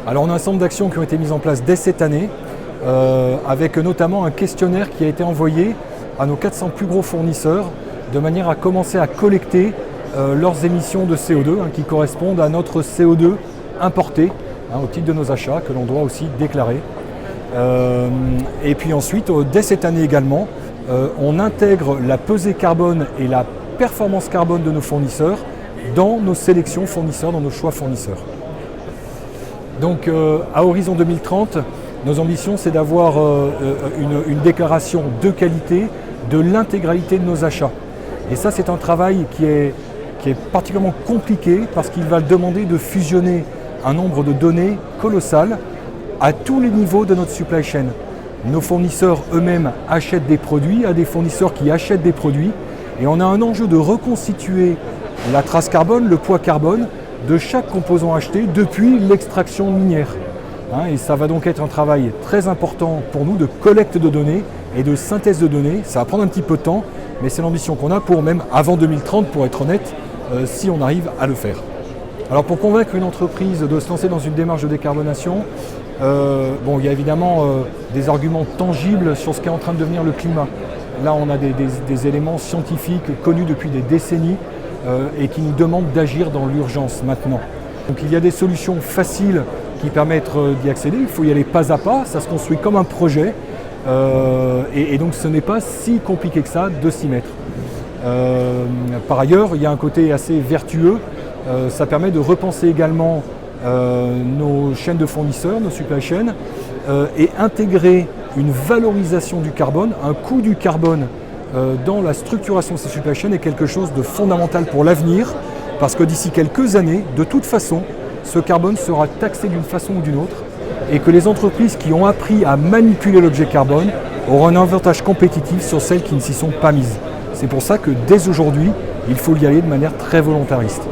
Alors on a un certain nombre d'actions qui ont été mises en place dès cette année, avec notamment un questionnaire qui a été envoyé à nos 400 plus gros fournisseurs, de manière à commencer à collecter leurs émissions de CO2 qui correspondent à notre CO2 importé au titre de nos achats, que l'on doit aussi déclarer. Et puis ensuite, dès cette année également, on intègre la pesée carbone et la performance carbone de nos fournisseurs dans nos sélections fournisseurs, dans nos choix fournisseurs. Donc à horizon 2030, nos ambitions, c'est d'avoir une déclaration de qualité de l'intégralité de nos achats. Et ça, c'est un travail qui est particulièrement compliqué parce qu'il va demander de fusionner un nombre de données colossales à tous les niveaux de notre supply chain. Nos fournisseurs eux-mêmes achètent des produits à des fournisseurs qui achètent des produits et on a un enjeu de reconstituer la trace carbone, le poids carbone de chaque composant acheté depuis l'extraction minière. Et ça va donc être un travail très important pour nous de collecte de données et de synthèse de données. Ça va prendre un petit peu de temps, mais c'est l'ambition qu'on a pour même avant 2030, pour être honnête, si on arrive à le faire. Alors pour convaincre une entreprise de se lancer dans une démarche de décarbonation, il y a évidemment des arguments tangibles sur ce qu'est en train de devenir le climat. Là, on a des éléments scientifiques connus depuis des décennies et qui nous demandent d'agir dans l'urgence maintenant. Donc il y a des solutions faciles qui permettent d'y accéder. Il faut y aller pas à pas, ça se construit comme un projet et donc ce n'est pas si compliqué que ça de s'y mettre. Par ailleurs, il y a un côté assez vertueux, ça permet de repenser également nos chaînes de fournisseurs, nos supply chains, et intégrer une valorisation du carbone, un coût du carbone dans la structuration de ces supply chains est quelque chose de fondamental pour l'avenir, parce que d'ici quelques années, de toute façon, ce carbone sera taxé d'une façon ou d'une autre, et que les entreprises qui ont appris à manipuler l'objet carbone auront un avantage compétitif sur celles qui ne s'y sont pas mises. C'est pour ça que dès aujourd'hui, il faut y aller de manière très volontariste.